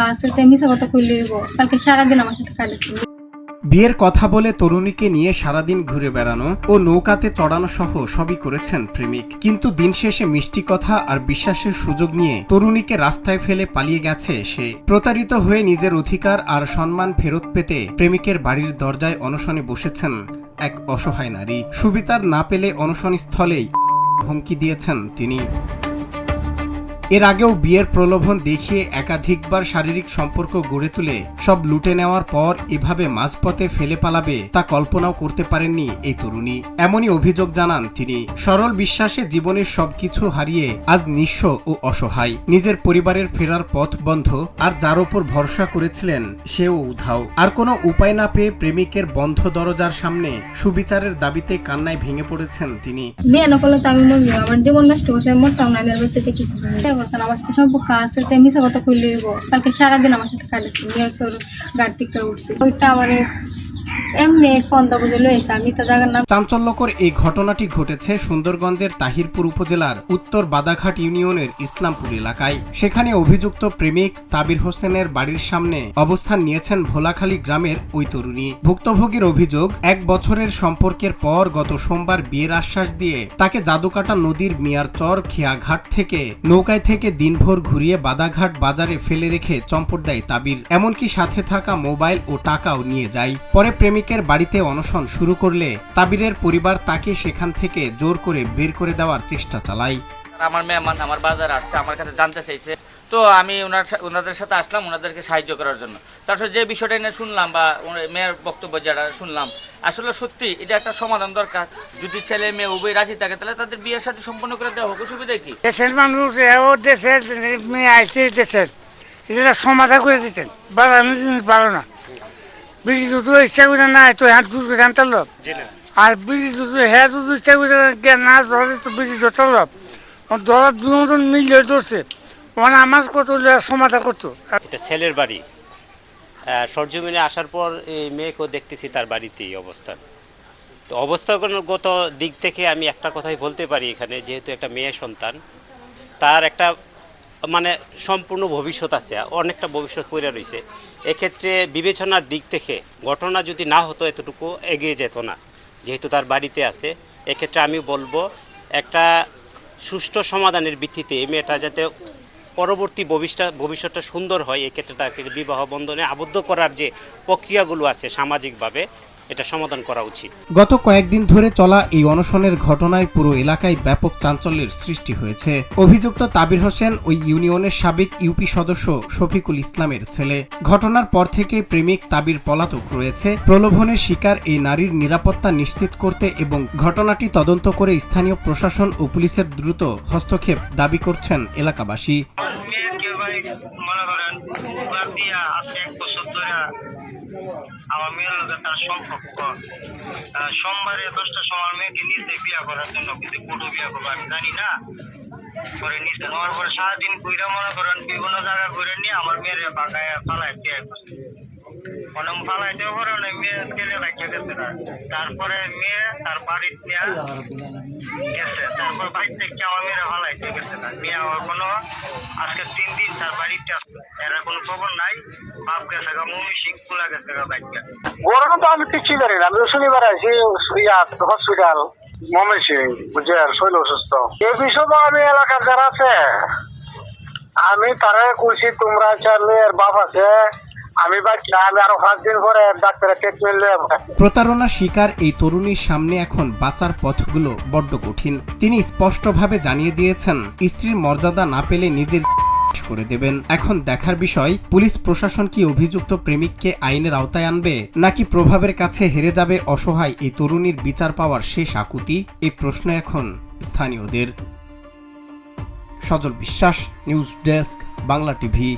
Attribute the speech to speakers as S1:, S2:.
S1: কাজ মিশা কথা কইলে কালকে সারাদিন আমার সাথে কাটাচ্ছিল।
S2: বিয়ের কথা বলে তরুণীকে নিয়ে সারাদিন ঘুরে বেড়ানো ও নৌকাতে চড়ানো সহ সবই করেছেন প্রেমিক, কিন্তু দিন শেষে মিষ্টি কথা আর বিশ্বাসের সুযোগ নিয়ে তরুণীকে রাস্তায় ফেলে পালিয়ে গেছে সে। প্রতারিত হয়ে নিজের অধিকার আর সম্মান ফেরত পেতে প্রেমিকের বাড়ির দরজায় অনশনে বসেছেন এক অসহায় নারী। সুবিচার না পেলে অনশনস্থলেই হুমকি দিয়েছেন তিনি। এর আগেও বিয়ের প্রলোভন দেখিয়ে একাধিকবার শারীরিক সম্পর্ক গড়ে তুলে সব লুটে নেওয়ার পর এভাবে মাঝপথে ফেলে পালাবে তা কল্পনাও করতে পারেননি এই তরুণী। এমনই অভিযোগ জানান তিনি। সরল বিশ্বাসে জীবনের সবকিছু হারিয়ে আজ নিঃস্ব ও অসহায়, নিজের পরিবারের ফেরার পথ বন্ধ, আর যার ওপর ভরসা করেছিলেন সেও উধাও। আর কোনো উপায় না পেয়ে প্রেমিকের বন্ধ দরজার সামনে সুবিচারের দাবিতে কান্নায় ভেঙে পড়েছেন তিনি।
S1: বিয়ে না করলে তো আমি মরবো, আমার জীবন নষ্ট করছে, মরতাম না আমি। আর বাচ্চাতে কি আমার সাথে সম্পর্ক আছে মিশা কথা কইলে কালকে সারাদিন আমার সাথে কাটাচ্ছিল। গাড়ি থেকে উঠছে ওইটা আমার এমনি 15 বজে লয়েছে, আমি তো জায়গার নাম।
S2: চাঞ্চল্যকর এই ঘটনাটি ঘটেছে সুন্দরগঞ্জের তাহিরপুর উপজেলার উত্তর বাদাঘাট ইউনিয়নের ইসলামপুর এলাকায়। সেখানে অভিযুক্ত প্রেমিক তাবির হোসেনের বাড়ির সামনে অবস্থান নিয়েছেন ভোলাখালী গ্রামের ওই তরুণী। ভুক্তভোগীর অভিযোগ, 1 বছরের সম্পর্কের পর গত সোমবার বিয়ের আশ্বাস দিয়ে তাকে জাদুকাটা নদীর মিয়ারচর খেয়াঘাট থেকে নৌকায় থেকে দিনভর ঘুরিয়ে বাদাঘাট বাজারে ফেলে রেখে চম্পট দেয় তাবির। এমনকি সাথে থাকা মোবাইল ও টাকাও নিয়ে যায়। পরে প্রেমিকের বাড়িতে অনশন শুরু করলে তাবিরের পরিবার তাকে সেখান থেকে জোর করে বের করে দেওয়ার চেষ্টা চালায়।
S3: আমার মেহমান আমার বাজার আসছে, আমার কাছে জানতে চাইছে, তো আমি ওনাদের সাথে আসলাম ওনাদেরকে সাহায্য করার জন্য। তারপর যে বিষয়টা নিয়ে শুনলাম বা মেয়ের বক্তব্য যেটা শুনলাম, আসলে সত্যি এটা একটা সমাধান দরকার। যদি ছেলে মেয়ে উভয় রাজি থাকে তাহলে তাদের বিয়ের সাথে সম্পন্ন করে দেওয়া হোক, অসুবিধা কি?
S4: দেশের মানুষ দেশের মেয়ে আইসে দেশের এটা সমাধান করে দিতেন, বাড়ানো জিনিস ভালো না। বিড়ি দুধ ইচ্ছা করে না তো হ্যাঁ দুধ জানতে লোক, আর বিড়ি দুধ হ্যাঁ দুধ ইচ্ছা করে না ধরে তো বিড়ি ধরতে লোক ধরার দু মতন মিলে ধরছে, মানে আমার কত সমাধান করতো।
S5: এটা ছেলের বাড়ি, সরজমিনে আসার পর এই মেয়েকেও দেখতেছি তার বাড়িতেই অবস্থান। তো অবস্থাগত দিক থেকে আমি একটা কথাই বলতে পারি, এখানে যেহেতু একটা মেয়ে সন্তান, তার একটা মানে সম্পূর্ণ ভবিষ্যৎ আছে, অনেকটা ভবিষ্যৎ পড়ে রয়েছে। এক্ষেত্রে বিবেচনার দিক থেকে ঘটনা যদি না হতো এতটুকু এগিয়ে যেত না, যেহেতু তার বাড়িতে আছে। এক্ষেত্রে আমি বলবো একটা সুষ্ঠু সমাধানের ভিত্তিতে এই মেয়েটা যাতে পরবর্তী ভবিষ্যৎটা সুন্দর হয়, এক্ষেত্রে তাকে বিবাহ বন্ধনে আবদ্ধ করার যে প্রক্রিয়াগুলো আছে সামাজিকভাবে, এটা সমাধান করা উচিত।
S2: গত কয়েকদিন ধরে চলা এই অনশনের ঘটনায় পুরো এলাকায় ব্যাপক চাঞ্চল্যের সৃষ্টি হয়েছে। অভিযুক্ত তাবির হোসেন ওই ইউনিয়নের সাবেক ইউপি সদস্য শফিকুল ইসলামের ছেলে। ঘটনার পর থেকে প্রেমিক তাবির পলাতক রয়েছে। প্রলোভনের শিকার এই নারীর নিরাপত্তা নিশ্চিত করতে এবং ঘটনাটি তদন্ত করে স্থানীয় প্রশাসন ও পুলিশের দ্রুত হস্তক্ষেপ দাবি করছেন এলাকাবাসী।
S6: আমার মেয়ের লোকের তার সম্পর্ক সোমবারে 10টার সময় মেয়েকে নিচে বিয়া করার জন্য, কিন্তু কোটো বিয়া করবো আমি জানি না। পরে নিচে নেওয়ার পরে সারাদিন ঘুরে মনে করেন বিভিন্ন জায়গা ঘুরে নিয়ে আমার মেয়ের বাগায় ফালায় বিয়ে করছে। মানে ফালাইতেও পারে না, মেয়ে ছেলে রাখিয়ে গেছে না। তারপরে মেয়ে তার বাড়ির নিয়ে গেছে, তারপর বাড়ি থেকে আমার মেয়েরা ফালাইতে গেছে না। মেয়ে আমার কোনো আজকে 3 দিন তার বাড়িতে এরা কোনো খবর নাই। বাপ গেছে গা মুমি শিখপুলা গেছে গা বাইক গেছে। ওরকম তো আমি কিছুই জানি না। আমি শনিবার আছি হসপিটাল মমেন সিং বুঝলেন, শৈল অসুস্থ। এই বিষয়ে আমি এলাকার যারা আছে আমি তারা কইছি, তোমরা চাইলে এর বাপ আছে, আমি আরো 5 দিন পরে ডাক্তারের ট্রিটমেন্ট নেব।
S2: প্রতারণার শিকার এই তরুণীর সামনে এখন বাঁচার পথগুলো বড্ড কঠিন। তিনি স্পষ্টভাবে জানিয়ে দিয়েছেন স্ত্রীর মর্যাদা না পেলে নিজের করে দেবেন। এখন দেখার বিষয়, পুলিশ প্রশাসন কি অভিযুক্ত প্রেমিককে আইনের আওতায় আনবে, নাকি প্রভাবের কাছে হেরে যাবে অসহায় এই তরুণীর বিচার পাওয়ার শেষ আকুতি? এই প্রশ্ন এখন স্থানীয়দের। সজল বিশ্বাস, নিউজ ডেস্ক, বাংলা টিভি।